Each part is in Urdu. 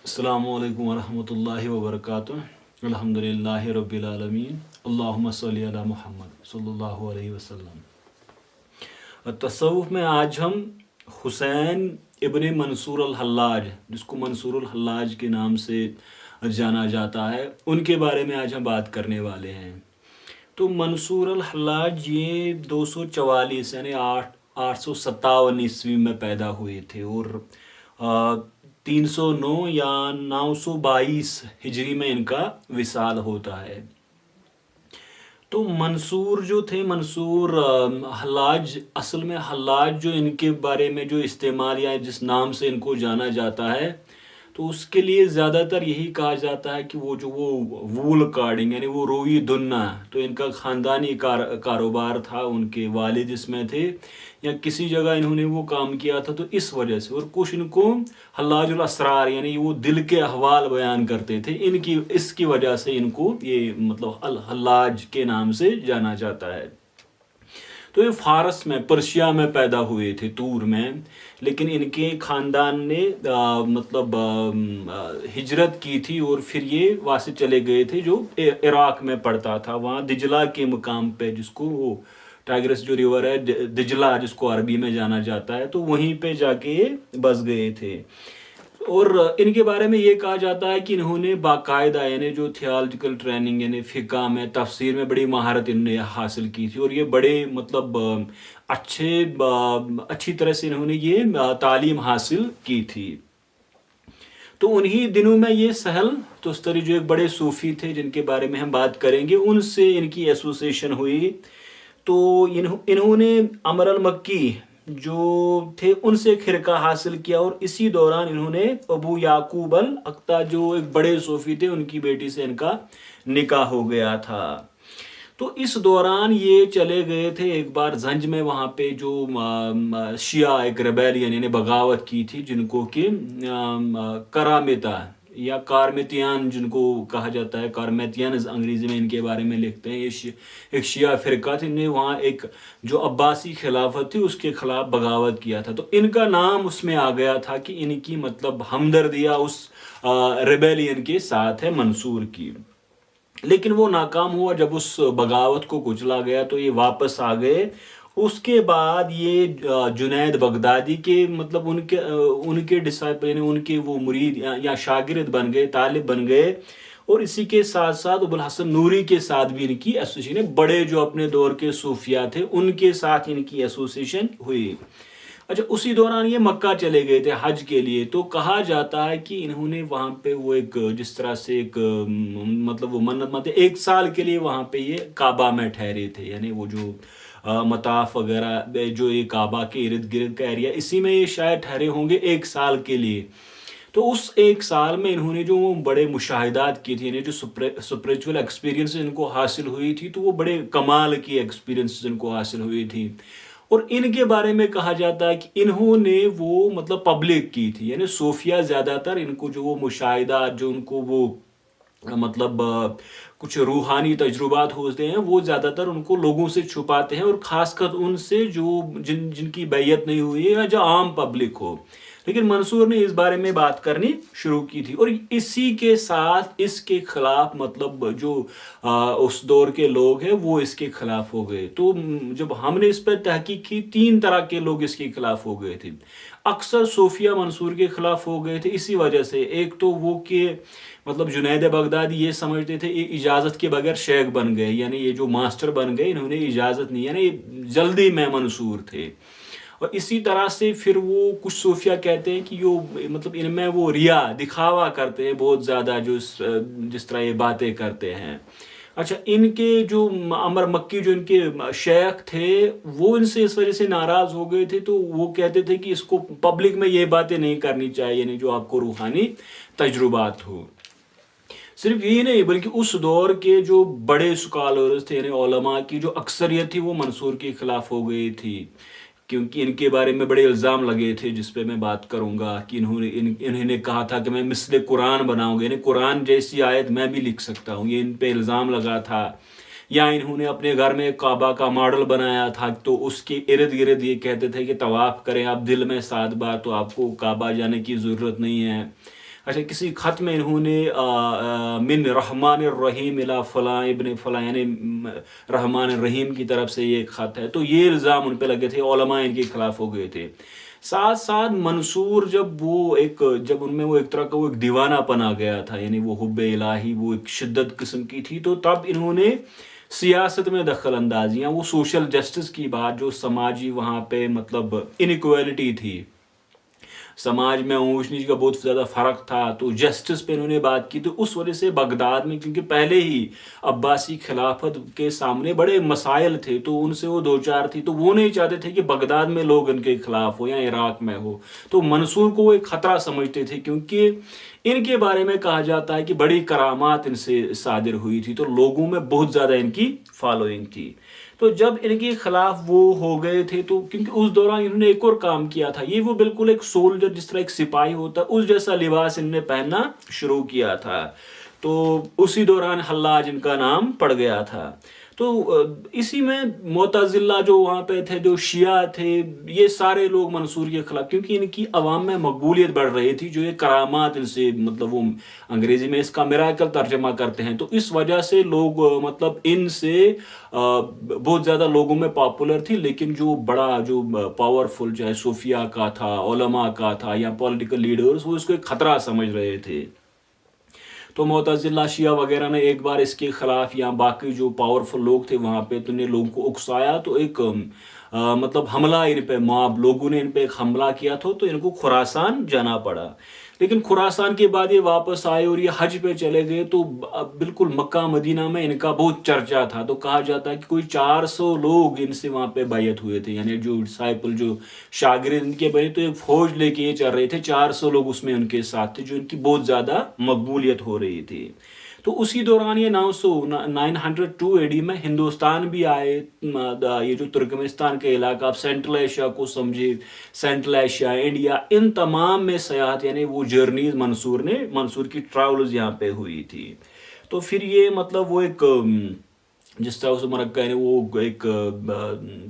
السلام علیکم ورحمۃ اللہ وبرکاتہ الحمدللہ رب العالمین اللہم صلی علی محمد صلی اللہ علیہ وسلم۔ تصوف میں آج ہم حسین ابن منصور الحلاج، جس کو منصور الحلاج کے نام سے جانا جاتا ہے، ان کے بارے میں آج ہم بات کرنے والے ہیں۔ تو منصور الحلاج یہ 244 یعنی 857 عیسوی میں پیدا ہوئے تھے اور 309 یا 922 ہجری میں ان کا وصال ہوتا ہے۔ تو منصور جو تھے، منصور حلاج، اصل میں حلاج جو ان کے بارے میں جو استعمال یا جس نام سے ان کو جانا جاتا ہے، تو اس کے لیے زیادہ تر یہی کہا جاتا ہے کہ وہ وول کارڈنگ یعنی وہ روئی دننا، تو ان کا خاندانی کاروبار تھا، ان کے والد اس میں تھے یا کسی جگہ انہوں نے وہ کام کیا تھا، تو اس وجہ سے۔ اور کچھ ان کو حلاج الاسرار یعنی وہ دل کے احوال بیان کرتے تھے، اس کی وجہ سے ان کو یہ مطلب الحلاج کے نام سے جانا جاتا ہے۔ تو یہ فارس میں، پرشیا میں پیدا ہوئے تھے، تور میں، لیکن ان کے خاندان نے مطلب ہجرت کی تھی اور پھر یہ وہاں سے چلے گئے تھے جو عراق میں پڑتا تھا، وہاں دجلہ کے مقام پہ، جس کو وہ ٹائگرس جو ریور ہے دجلہ، جس کو عربی میں جانا جاتا ہے، تو وہیں پہ جا کے یہ بس گئے تھے۔ اور ان کے بارے میں یہ کہا جاتا ہے کہ انہوں نے باقاعدہ یعنی جو تھیالوجیکل ٹریننگ یعنی فقہ میں، تفسیر میں بڑی مہارت انہوں نے حاصل کی تھی، اور یہ بڑے مطلب اچھی طرح سے انہوں نے یہ تعلیم حاصل کی تھی۔ تو انہی دنوں میں یہ سہل تستری جو ایک بڑے صوفی تھے جن کے بارے میں ہم بات کریں گے، ان سے ان کی ایسوسیشن ہوئی۔ تو انہوں نے عمر المکی جو تھے ان سے خرقہ حاصل کیا، اور اسی دوران انہوں نے ابو یعقوب الاقتا جو ایک بڑے صوفی تھے، ان کی بیٹی سے ان کا نکاح ہو گیا تھا۔ تو اس دوران یہ چلے گئے تھے ایک بار زنج میں، وہاں پہ جو شیعہ ایک ریبیلین یعنی بغاوت کی تھی، جن کو کہ کرامتا یا کارمتیان جن کو کہا جاتا ہے، کارمیتیانز انگریزی میں ان کے بارے میں لکھتے ہیں، یہ ایک شیعہ فرقہ تھا، انہوں نے وہاں ایک جو عباسی خلافت تھی اس کے خلاف بغاوت کیا تھا، تو ان کا نام اس میں آ گیا تھا کہ ان کی مطلب ہمدردیہ اس ریبیلین کے ساتھ ہے، منصور کی۔ لیکن وہ ناکام ہوا، جب اس بغاوت کو کچلا گیا تو یہ واپس آ گئے۔ اس کے بعد یہ جنید بغدادی کے مطلب ان کے ڈسائپل یعنی ان کے وہ مرید یا شاگرد بن گئے، طالب بن گئے، اور اسی کے ساتھ ساتھ ابوالحسن نوری کے ساتھ بھی ان کی ایسوسیشن، بڑے جو اپنے دور کے صوفیہ تھے ان کے ساتھ ان کی ایسوسیشن ہوئی۔ اچھا، اسی دوران یہ مکہ چلے گئے تھے حج کے لیے، تو کہا جاتا ہے کہ انہوں نے وہاں پہ وہ ایک جس طرح سے ایک مطلب وہ منت ایک سال کے لیے وہاں پہ یہ کعبہ میں ٹھہرے تھے، یعنی وہ جو مطاف وغیرہ جو یہ کعبہ کے ارد گرد کا ایریا، اسی میں یہ شاید ٹھہرے ہوں گے ایک سال کے لیے۔ تو اس ایک سال میں انہوں نے جو بڑے مشاہدات کی تھی، یعنی جو سپریچول ایکسپیرینس ان کو حاصل ہوئی تھی، تو وہ بڑے کمال کی ایکسپیرینس ان کو حاصل ہوئی تھی۔ اور ان کے بارے میں کہا جاتا ہے کہ انہوں نے وہ مطلب پبلک کی تھی، یعنی صوفیہ زیادہ تر ان کو جو وہ مشاہدات جو ان کو وہ مطلب کچھ روحانی تجربات ہوتے ہیں، وہ زیادہ تر ان کو لوگوں سے چھپاتے ہیں، اور خاص کر ان سے جو جن کی بیعت نہیں ہوئی ہے یا جو عام پبلک ہو۔ لیکن منصور نے اس بارے میں بات کرنی شروع کی تھی، اور اسی کے ساتھ اس کے خلاف مطلب جو اس دور کے لوگ ہیں وہ اس کے خلاف ہو گئے۔ تو جب ہم نے اس پر تحقیق کی، 3 طرح کے لوگ اس کے خلاف ہو گئے تھے۔ اکثر صوفیہ منصور کے خلاف ہو گئے تھے اسی وجہ سے، ایک تو وہ کہ مطلب جنید بغدادی یہ سمجھتے تھے یہ اجازت کے بغیر شیخ بن گئے، یعنی یہ جو ماسٹر بن گئے، انہوں نے اجازت نہیں، یعنی جلدی میں منصور تھے۔ اور اسی طرح سے پھر وہ کچھ صوفیہ کہتے ہیں کہ مطلب ان میں وہ ریا دکھاوا کرتے ہیں بہت زیادہ، جو جس طرح یہ باتیں کرتے ہیں۔ اچھا، ان کے جو عمر مکی جو ان کے شیخ تھے، وہ ان سے اس وجہ سے ناراض ہو گئے تھے، تو وہ کہتے تھے کہ اس کو پبلک میں یہ باتیں نہیں کرنی چاہیے، یعنی جو آپ کو روحانی تجربات ہو۔ صرف یہی نہیں بلکہ اس دور کے جو بڑے اسکالرز تھے، یعنی علماء کی جو اکثریت تھی، وہ منصور کے خلاف ہو گئی تھی، کیونکہ ان کے بارے میں بڑے الزام لگے تھے، جس پہ میں بات کروں گا کہ انہوں نے کہا تھا کہ میں مثل قرآن بناؤں گا، یعنی قرآن جیسی آیت میں بھی لکھ سکتا ہوں، یہ ان پہ الزام لگا تھا۔ یا انہوں نے اپنے گھر میں کعبہ کا ماڈل بنایا تھا، تو اس کے ارد گرد یہ کہتے تھے کہ طواف کریں آپ دل میں 7 بار، تو آپ کو کعبہ جانے کی ضرورت نہیں ہے۔ اچھا کسی خط میں انہوں نے من رحمان الرحیم الی فلاں ابن فلاں یعنی رحمان الرحیم کی طرف سے یہ خط ہے، تو یہ الزام ان پہ لگے تھے، علماء ان کے خلاف ہو گئے تھے۔ ساتھ ساتھ منصور جب ان میں وہ ایک طرح کا وہ ایک دیوانہ پن آ گیا تھا، یعنی وہ حب الہی وہ ایک شدت قسم کی تھی، تو تب انہوں نے سیاست میں دخل اندازیاں، وہ سوشل جسٹس کی بات، جو سماجی وہاں پہ مطلب انیکویلٹی تھی، سماج میں اونچ نیچ کا بہت زیادہ فرق تھا، تو جسٹس پہ انہوں نے بات کی۔ تو اس وجہ سے بغداد میں، کیونکہ پہلے ہی عباسی خلافت کے سامنے بڑے مسائل تھے، تو ان سے وہ دو چار تھی، تو وہ نہیں چاہتے تھے کہ بغداد میں لوگ ان کے خلاف ہو یا عراق میں ہو، تو منصور کو وہ ایک خطرہ سمجھتے تھے، کیونکہ ان کے بارے میں کہا جاتا ہے کہ بڑی کرامات ان سے صادر ہوئی تھی، تو لوگوں میں بہت زیادہ ان کی فالوئنگ تھی۔ تو جب ان کے خلاف وہ ہو گئے تھے، تو کیونکہ اس دوران انہوں نے ایک اور کام کیا تھا، یہ وہ بالکل ایک سولجر جس طرح ایک سپاہی ہوتا ہے اس جیسا لباس ان نے پہننا شروع کیا تھا، تو اسی دوران حلاج ان کا نام پڑ گیا تھا۔ تو اسی میں معتزلہ جو وہاں پہ تھے، جو شیعہ تھے، یہ سارے لوگ منصور کے خلاف، کیونکہ ان کی عوام میں مقبولیت بڑھ رہی تھی، جو یہ کرامات ان سے مطلب وہ انگریزی میں اس کا میراکل ترجمہ کرتے ہیں، تو اس وجہ سے لوگ مطلب ان سے بہت زیادہ لوگوں میں پاپولر تھی، لیکن جو بڑا جو پاورفل چاہے صوفیہ کا تھا، علماء کا تھا یا پولیٹیکل لیڈرز، وہ اس کو ایک خطرہ سمجھ رہے تھے۔ تو معتزلہ شیعہ وغیرہ نے ایک بار اس کے خلاف، یا باقی جو پاورفل لوگ تھے وہاں پہ، تو نے لوگوں کو اکسایا، تو ایک مطلب حملہ ان پہ، موب لوگوں نے ان پہ ایک حملہ کیا تھا، تو ان کو خراسان جانا پڑا۔ لیکن خراسان کے بعد یہ واپس آئے اور یہ حج پہ چلے گئے، تو بالکل مکہ مدینہ میں ان کا بہت چرچا تھا، تو کہا جاتا ہے کہ کوئی 400 لوگ ان سے وہاں پہ بیعت ہوئے تھے، یعنی جو ڈسائپل جو شاگرد ان کے بنے، تو ایک فوج لے کے یہ چل رہے تھے، 400 لوگ اس میں ان کے ساتھ تھے، جو ان کی بہت زیادہ مقبولیت ہو رہی تھی۔ تو اسی دوران یہ 902 AD میں ہندوستان بھی آئے، یہ جو ترکمستان کے علاقہ، آپ سینٹرل ایشیا کو سمجھے، سینٹرل ایشیا، انڈیا، ان تمام میں سیاحت، یعنی وہ جرنیز منصور کی ٹریولز یہاں پہ ہوئی تھی۔ تو پھر یہ مطلب وہ ایک جس طرح اس مرکہ نے وہ ایک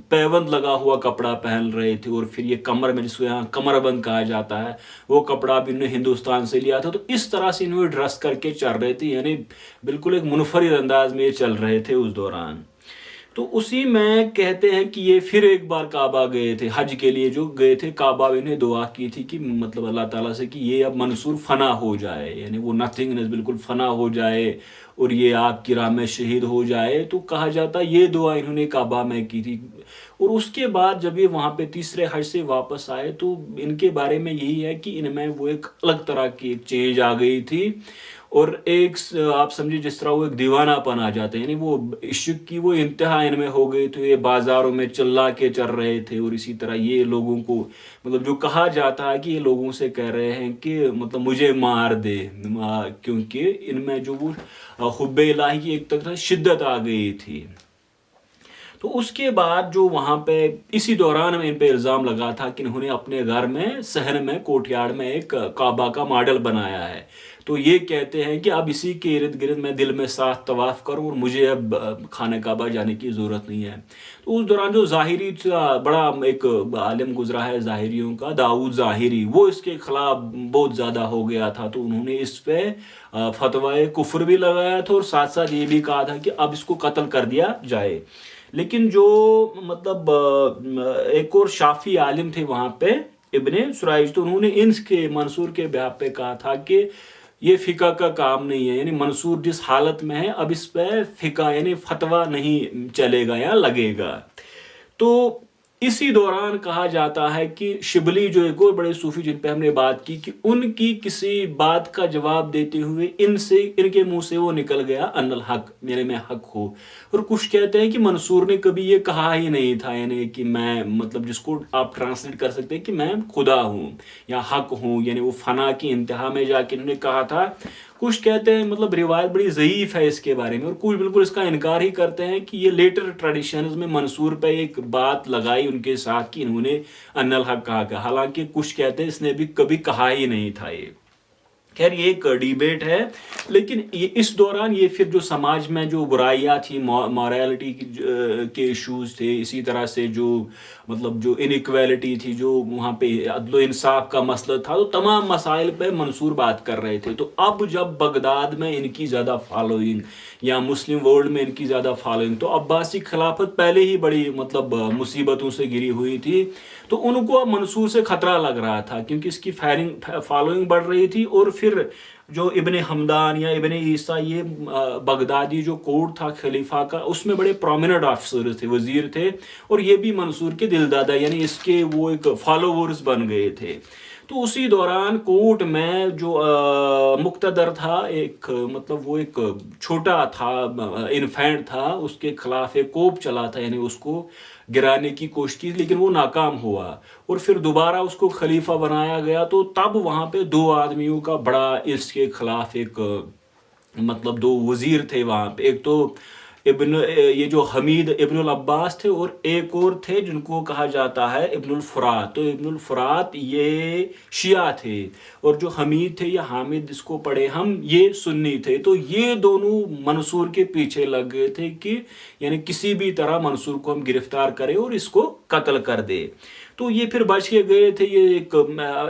پیوند لگا ہوا کپڑا پہن رہے تھے، اور پھر یہ کمر میں جس کو یہاں کمر بند کہا جاتا ہے، وہ کپڑا بھی انہوں نے ہندوستان سے لیا تھا، تو اس طرح سے انہوں نے ڈریس کر کے چل رہے تھے، یعنی بالکل ایک منفرد انداز میں یہ چل رہے تھے اس دوران۔ تو اسی میں کہتے ہیں کہ یہ پھر ایک بار کعبہ گئے تھے، حج کے لیے جو گئے تھے کعبہ، انہیں دعا کی تھی کہ مطلب اللہ تعالیٰ سے کہ یہ اب منصور فنا ہو جائے، یعنی وہ نتھنگنس بالکل فنا ہو جائے، اور یہ آپ کی راہ میں شہید ہو جائے۔ تو کہا جاتا ہے یہ دعا انہوں نے کعبہ میں کی تھی۔ اور اس کے بعد جب یہ وہاں پہ تیسرے حج سے واپس آئے، تو ان کے بارے میں یہی ہے کہ ان میں وہ ایک الگ طرح کی ایک چینج آ گئی تھی، اور ایک آپ سمجھے جس طرح وہ ایک دیوانہ پن آ جاتا ہے، یعنی وہ عشق کی وہ انتہا ان میں ہو گئی تھی، یہ بازاروں میں چلا کے چل رہے تھے، اور اسی طرح یہ لوگوں کو مطلب جو کہا جاتا ہے کہ یہ لوگوں سے کہہ رہے ہیں کہ مطلب مجھے مار دے، کیونکہ ان میں جو وہ حب الہی کی ایک طرح شدت آ گئی تھی۔ تو اس کے بعد جو وہاں پہ اسی دوران میں ان پہ الزام لگا تھا کہ انہوں نے اپنے گھر میں صحن میں کوٹیاڑ میں ایک کعبہ کا ماڈل بنایا ہے، تو یہ کہتے ہیں کہ اب اسی کے ارد گرد میں دل میں ساتھ طواف کروں، اور مجھے اب خانہ کعبہ جانے کی ضرورت نہیں ہے۔ تو اس دوران جو ظاہری بڑا ایک عالم گزرا ہے ظاہریوں کا، داؤد ظاہری، وہ اس کے خلاف بہت زیادہ ہو گیا تھا، تو انہوں نے اس پہ فتویٰ کفر بھی لگایا تھا، اور ساتھ ساتھ یہ بھی کہا تھا کہ اب اس کو قتل کر دیا جائے۔ لیکن جو مطلب ایک اور شافی عالم تھے وہاں پہ، ابن سرائج، تو انہوں نے ان کے منصور کے بیان پہ کہا تھا کہ یہ فقہ کا کام نہیں ہے، یعنی منصور جس حالت میں ہے اب اس پہ فقہ یعنی فتویٰ نہیں چلے گا یا لگے گا۔ تو اسی دوران کہا جاتا ہے کہ شبلی جو ایک اور بڑے صوفی جن پہ ہم نے بات کی، کہ ان کی کسی بات کا جواب دیتے ہوئے ان کے منہ سے وہ نکل گیا ان الحق، یعنی میں حق ہوں، اور کچھ کہتے ہیں کہ منصور نے کبھی یہ کہا ہی نہیں تھا، یعنی کہ میں مطلب جس کو آپ ٹرانسلیٹ کر سکتے ہیں کہ میں خدا ہوں یا حق ہوں، یعنی وہ فنا کی انتہا میں جا کے انہوں نے کہا تھا۔ کچھ کہتے ہیں مطلب روایت بڑی ضعیف ہے اس کے بارے میں، اور کچھ بالکل اس کا انکار ہی کرتے ہیں کہ یہ لیٹر ٹریڈیشنز میں منصور پہ ایک بات لگائی ان کے ساتھ کہ انہوں نے ان الحق کہا، حالانکہ کچھ کہتے ہیں اس نے بھی کبھی کہا ہی نہیں تھا یہ۔ خیر یہ ایک ڈیبیٹ ہے، لیکن اس دوران یہ پھر جو سماج میں جو برائیاں تھیں، مورالٹی کے ایشوز تھے، اسی طرح سے جو مطلب جو انیکویلٹی تھی، جو وہاں پہ عدل و انصاف کا مسئلہ تھا، تو تمام مسائل پہ منصور بات کر رہے تھے. تو اب جب بغداد میں ان کی زیادہ فالوئنگ یا مسلم ورلڈ میں ان کی زیادہ فالوئنگ، تو عباسی خلافت پہلے ہی بڑی مطلب مصیبتوں سے گری ہوئی تھی، تو ان کو اب منصور سے خطرہ لگ رہا تھا، کیونکہ اس کی فالوئنگ بڑھ رہی تھی. اور پھر جو ابن حمدان یا ابن عیسیٰ، یہ بغدادی جو کورٹ تھا خلیفہ کا، اس میں بڑے پرومیننٹ آفیسر تھے، وزیر تھے، اور یہ بھی منصور کے دل دادا یعنی اس کے وہ ایک فالوورز بن گئے تھے. تو اسی دوران کورٹ میں جو مقتدر تھا، ایک مطلب وہ ایک چھوٹا تھا، انفینٹ تھا، اس کے خلاف ایک کوپ چلا تھا، یعنی اس کو گرانے کی کوشش کی، لیکن وہ ناکام ہوا، اور پھر دوبارہ اس کو خلیفہ بنایا گیا. تو تب وہاں پہ دو آدمیوں کا بڑا اس کے خلاف ایک مطلب دو وزیر تھے وہاں پہ، ایک تو یہ جو حمید ابن العباس تھے، اور ایک اور تھے جن کو کہا جاتا ہے ابن الفرات. تو ابن الفرات یہ شیعہ تھے، اور جو حمید تھے یا حامد جس کو پڑھے ہم، یہ سنی تھے. تو یہ دونوں منصور کے پیچھے لگ گئے تھے کہ یعنی کسی بھی طرح منصور کو ہم گرفتار کریں اور اس کو قتل کر دے. تو یہ پھر بچ کے گئے تھے، یہ ایک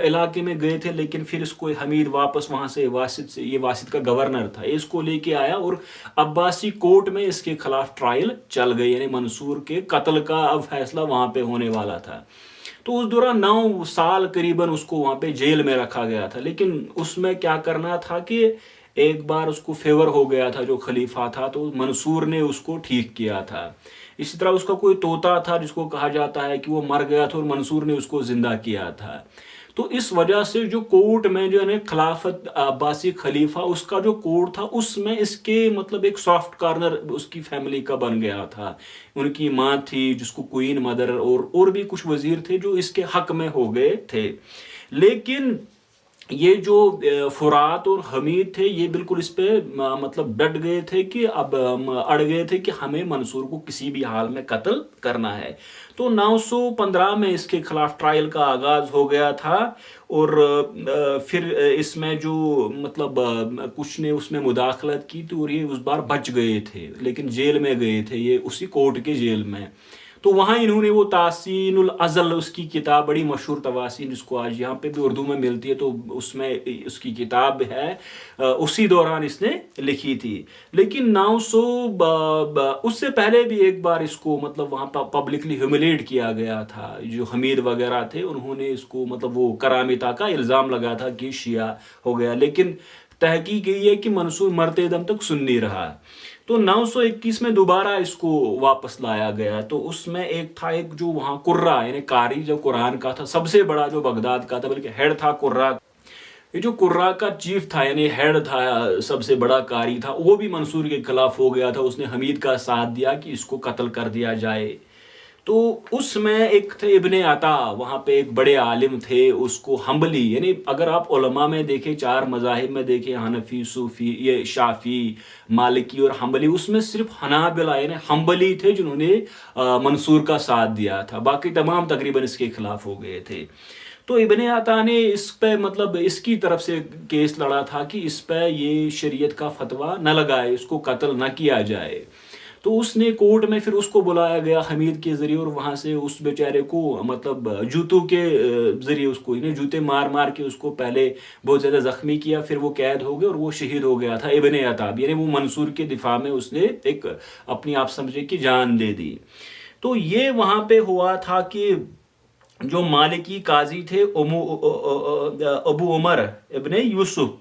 علاقے میں گئے تھے، لیکن پھر اس کو حمید واپس وہاں سے واسط سے، یہ واسط کا گورنر تھا، اس کو لے کے آیا، اور عباسی کورٹ میں اس کے خلاف ٹرائل چل گئی، یعنی منصور کے قتل کا اب فیصلہ وہاں پہ ہونے والا تھا. تو اس دوران 9 سال قریباً اس کو وہاں پہ جیل میں رکھا گیا تھا. لیکن اس میں کیا کرنا تھا کہ ایک بار اس کو فیور ہو گیا تھا جو خلیفہ تھا، تو منصور نے اس کو ٹھیک کیا تھا. اسی طرح اس کا کوئی طوطا تھا جس کو کہا جاتا ہے کہ وہ مر گیا تھا، اور منصور نے اس کو زندہ کیا تھا. تو اس وجہ سے جو کورٹ میں جو ہے خلافت عباسی خلیفہ، اس کا جو کورٹ تھا، اس میں اس کے مطلب ایک سافٹ کارنر اس کی فیملی کا بن گیا تھا. ان کی ماں تھی جس کو کوئین مدر، اور بھی کچھ وزیر تھے جو اس کے حق میں ہو گئے تھے. لیکن یہ جو فرات اور حمید تھے، یہ بالکل اس پہ مطلب ڈٹ گئے تھے کہ اب اڑ گئے تھے کہ ہمیں منصور کو کسی بھی حال میں قتل کرنا ہے. تو 915 میں اس کے خلاف ٹرائل کا آغاز ہو گیا تھا، اور پھر اس میں جو مطلب کچھ نے اس میں مداخلت کی، تو یہ اس بار بچ گئے تھے، لیکن جیل میں گئے تھے، یہ اسی کورٹ کے جیل میں. تو وہاں انہوں نے وہ تحسین العزل، اس کی کتاب بڑی مشہور تواسین، جس کو آج یہاں پہ بھی اردو میں ملتی ہے، تو اس میں اس کی کتاب ہے، اسی دوران اس نے لکھی تھی. لیکن 900 اس سے پہلے بھی ایک بار اس کو مطلب وہاں پبلکلی ہیوملیٹ کیا گیا تھا. جو حمید وغیرہ تھے انہوں نے اس کو مطلب وہ کرامتا کا الزام لگا تھا کہ شیعہ ہو گیا، لیکن تحقیق یہ ہے کہ منصور مرتے دم تک سنی رہا. تو 921 میں دوبارہ اس کو واپس لایا گیا. تو اس میں ایک تھا، ایک جو وہاں قرہ یعنی قاری جو قرآن کا تھا، سب سے بڑا جو بغداد کا تھا، بلکہ ہیڈ تھا قرہ. یہ جو قرہ کا چیف تھا یعنی ہیڈ تھا، سب سے بڑا قاری تھا، وہ بھی منصور کے خلاف ہو گیا تھا. اس نے حمید کا ساتھ دیا کہ اس کو قتل کر دیا جائے. تو اس میں ایک تھے ابن عطا، وہاں پہ ایک بڑے عالم تھے، اس کو حنبلی، یعنی اگر آپ علماء میں دیکھیں، 4 مذاہب میں دیکھیں، حنفی، صوفی، یہ شافی، مالکی اور حنبلی، اس میں صرف حنابلہ یعنی حنبلی تھے جنہوں نے منصور کا ساتھ دیا تھا، باقی تمام تقریباً اس کے خلاف ہو گئے تھے. تو ابن عطا نے اس پہ مطلب اس کی طرف سے کیس لڑا تھا کہ اس پہ یہ شریعت کا فتویٰ نہ لگائے، اس کو قتل نہ کیا جائے. تو اس نے کورٹ میں پھر اس کو بلایا گیا حمید کے ذریعے، اور وہاں سے اس بیچارے کو مطلب جوتوں کے ذریعے اس کو جوتے مار مار کے اس کو پہلے بہت زیادہ زخمی کیا، پھر وہ قید ہو گیا اور وہ شہید ہو گیا تھا. ابن عطا یعنی وہ منصور کے دفاع میں اس نے ایک اپنی آپ سمجھے کہ جان دے دی. تو یہ وہاں پہ ہوا تھا کہ جو مالکی قاضی تھے ابو عمر ابن یوسف،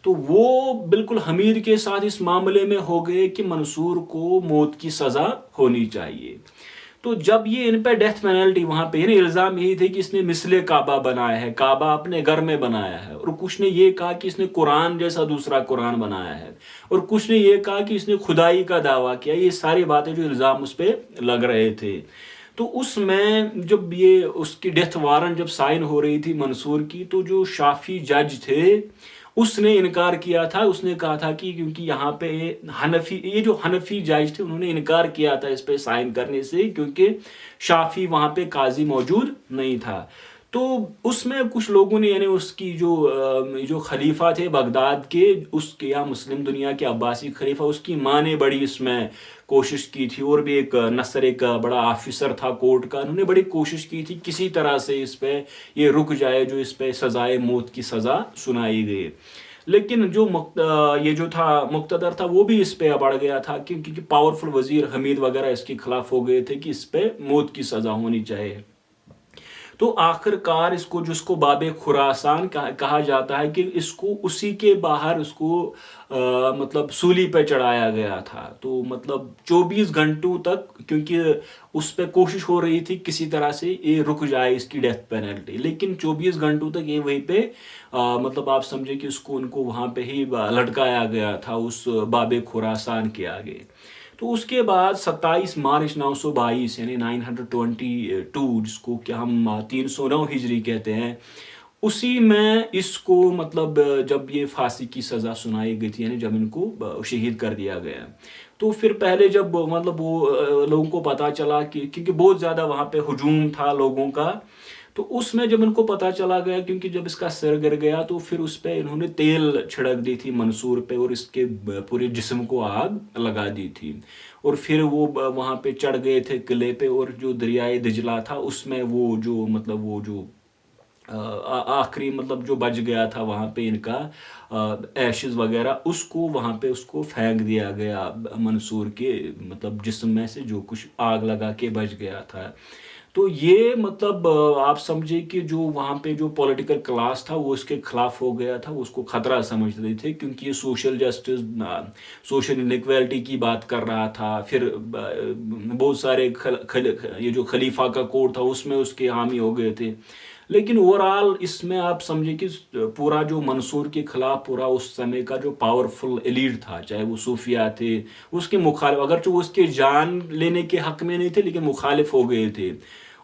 تو وہ بالکل حمید کے ساتھ اس معاملے میں ہو گئے کہ منصور کو موت کی سزا ہونی چاہیے. تو جب یہ ان پہ ڈیتھ پینلٹی وہاں پہ، یعنی الزام یہی تھے کہ اس نے مثل کعبہ بنایا ہے، کعبہ اپنے گھر میں بنایا ہے، اور کچھ نے یہ کہا کہ اس نے قرآن جیسا دوسرا قرآن بنایا ہے، اور کچھ نے یہ کہا کہ اس نے خدائی کا دعویٰ کیا. یہ ساری باتیں جو الزام اس پہ لگ رہے تھے. تو اس میں جب یہ اس کی ڈیتھ وارنٹ جب سائن ہو رہی تھی منصور کی، تو جو شافی جج تھے اس نے انکار کیا تھا. اس نے کہا تھا کہ کیونکہ یہاں پہ یہ جو حنفی جج تھے انہوں نے انکار کیا تھا اس پہ سائن کرنے سے، کیونکہ شافی وہاں پہ قاضی موجود نہیں تھا. تو اس میں کچھ لوگوں نے یعنی اس کی جو خلیفہ تھے بغداد کے، اس کے یا مسلم دنیا کے عباسی خلیفہ، اس کی ماں نے بڑی اس میں کوشش کی تھی، اور بھی ایک نصر ایک بڑا آفیسر تھا کورٹ کا، انہوں نے بڑی کوشش کی تھی کسی طرح سے اس پہ یہ رک جائے جو اس پہ سزائے موت کی سزا سنائی گئی. لیکن یہ جو تھا مقتدر تھا وہ بھی اس پہ بڑھ گیا تھا، کیونکہ پاورفل وزیر حمید وغیرہ اس کے خلاف ہو گئے تھے کہ اس پہ موت کی سزا ہونی چاہیے. تو آخر کار اس کو جس کو باب خراسان کہا جاتا ہے کہ اس کو اسی کے باہر اس کو مطلب سولی پہ چڑھایا گیا تھا. تو مطلب 24 گھنٹوں تک، کیونکہ اس پہ کوشش ہو رہی تھی کسی طرح سے یہ رک جائے اس کی ڈیتھ پینلٹی، لیکن 24 گھنٹوں تک یہ وہیں پہ مطلب آپ سمجھے کہ ان کو وہاں پہ ہی لٹکایا گیا تھا اس باب خراسان کے آگے. تو اس کے بعد 27 مارچ 922 یعنی 922 جس کو کہ ہم 309 ہجری کہتے ہیں، اسی میں اس کو مطلب جب یہ پھانسی کی سزا سنائی گئی تھی، یعنی جب ان کو شہید کر دیا گیا. تو پھر پہلے جب مطلب وہ لوگوں کو پتہ چلا کہ کیونکہ بہت زیادہ وہاں پہ ہجوم تھا لوگوں کا، تو اس میں جب ان کو پتہ چلا گیا، کیونکہ جب اس کا سر گر گیا تو پھر اس پہ انہوں نے تیل چھڑک دی تھی منصور پہ، اور اس کے پورے جسم کو آگ لگا دی تھی. اور پھر وہ وہاں پہ چڑھ گئے تھے قلعے پہ، اور جو دریائے دجلہ تھا اس میں وہ جو آخری مطلب جو بچ گیا تھا وہاں پہ ان کا ایشز وغیرہ، اس کو وہاں پہ اس کو پھینک دیا گیا منصور کے مطلب جسم میں سے جو کچھ آگ لگا کے بچ گیا تھا. تو یہ مطلب آپ سمجھے کہ جو وہاں پہ جو پولیٹیکل کلاس تھا وہ اس کے خلاف ہو گیا تھا، اس کو خطرہ سمجھتے تھے، کیونکہ یہ سوشل جسٹس، سوشل انیکویلٹی کی بات کر رہا تھا. پھر بہت سارے یہ جو خلیفہ کا کوڈ تھا اس میں اس کے حامی ہو گئے تھے. لیکن اوورآل اس میں آپ سمجھے کہ پورا جو منصور کے خلاف پورا اس سمے کا جو پاورفل ایلیٹ تھا، چاہے وہ صوفیہ تھے، اس کے مخالف، اگرچہ وہ اس کے جان لینے کے حق میں نہیں تھے لیکن مخالف ہو گئے تھے.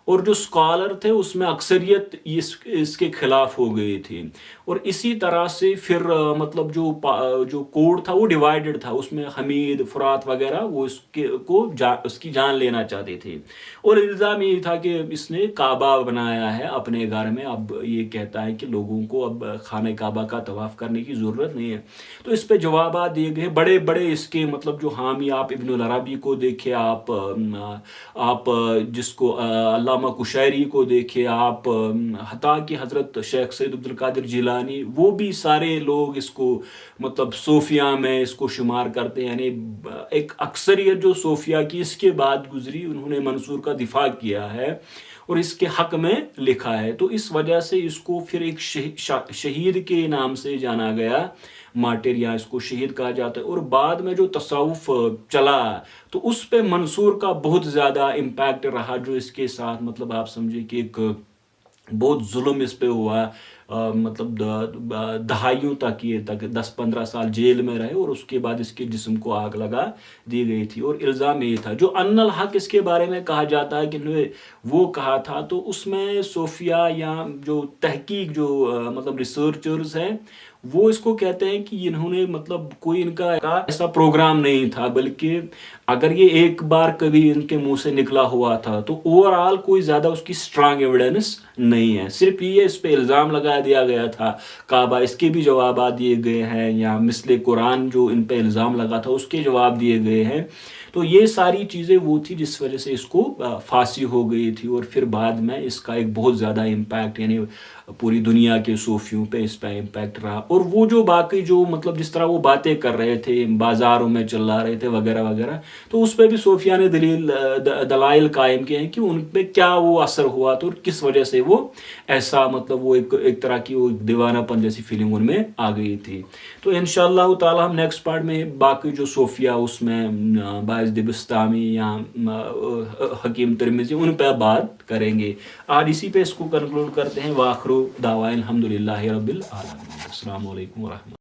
اور جو اسکالر تھے اس میں اکثریت اس کے خلاف ہو گئی تھی. اور اسی طرح سے پھر مطلب جو کوڈ تھا وہ ڈیوائیڈڈ تھا، اس میں حمید، فرات وغیرہ وہ اس کی جان لینا چاہتے تھے. اور الزام یہ تھا کہ اس نے کعبہ بنایا ہے اپنے گھر میں، اب یہ کہتا ہے کہ لوگوں کو اب خانہ کعبہ کا طواف کرنے کی ضرورت نہیں ہے. تو اس پہ جوابات دیے گئے بڑے بڑے اس کے مطلب جو حامی، آپ ابن العربی کو دیکھیں، آپ جس کو علامہ قشیری کو دیکھیں، آپ حتیٰ کہ حضرت شیخ سید عبد القادر جیلانی، وہ بھی سارے لوگ اس کو مطلب صوفیہ میں اس کو شمار کرتے ہیں. یعنی ایک اکثریت جو صوفیہ کی اس کے بعد گزری، انہوں نے منصور کا دفاع کیا ہے اور اس کے حق میں لکھا ہے. تو اس وجہ سے اس کو پھر ایک شہید کے نام سے جانا گیا، مارٹر، یا اس کو شہید کہا جاتا ہے. اور بعد میں جو تصوف چلا تو اس پہ منصور کا بہت زیادہ امپیکٹ رہا، جو اس کے ساتھ مطلب آپ سمجھے کہ ایک بہت ظلم اس پہ ہوا، مطلب دہائیوں تک، یہ تک 10-15 سال جیل میں رہے، اور اس کے بعد اس کے جسم کو آگ لگا دی گئی تھی. اور الزام یہ تھا جو ان الحق اس کے بارے میں کہا جاتا ہے کہ انہوں نے وہ کہا تھا، تو اس میں صوفیہ یا جو تحقیق جو مطلب ریسرچرز ہیں وہ اس کو کہتے ہیں کہ انہوں نے مطلب کوئی ان کا ایسا پروگرام نہیں تھا، بلکہ اگر یہ ایک بار کبھی ان کے منہ سے نکلا ہوا تھا تو اوورآل کوئی زیادہ اس کی سٹرانگ ایویڈنس نہیں ہے. صرف یہ اس پہ الزام لگا دیا گیا تھا کعبہ، اس کے بھی جوابات دیے گئے ہیں، یا مثل قرآن جو ان پہ الزام لگا تھا اس کے جواب دیے گئے ہیں. تو یہ ساری چیزیں وہ تھی جس وجہ سے اس کو پھانسی ہو گئی تھی. اور پھر بعد میں اس کا ایک بہت زیادہ امپیکٹ، یعنی پوری دنیا کے صوفیوں پہ اس پہ امپیکٹ رہا. اور وہ جو باقی جو مطلب جس طرح وہ باتیں کر رہے تھے، بازاروں میں چلا رہے تھے وغیرہ وغیرہ، تو اس پہ بھی صوفیہ نے دلائل قائم کیے ہیں کہ ان پہ کیا وہ اثر ہوا تو کس وجہ سے وہ ایسا مطلب وہ ایک طرح کی وہ دیوانہ پن جیسی فیلنگ ان میں آ گئی تھی. تو انشاءاللہ تعالی ہم نیکسٹ پارٹ میں باقی جو صوفیہ اس میں باعث بستامی یا حکیم ترمذی ان پہ بات کریں گے. آج اسی پہ اس کو کنکلوڈ کرتے ہیں. وآخر دعوانا الحمدللہ رب العالمین. السلام علیکم ورحمۃ اللہ.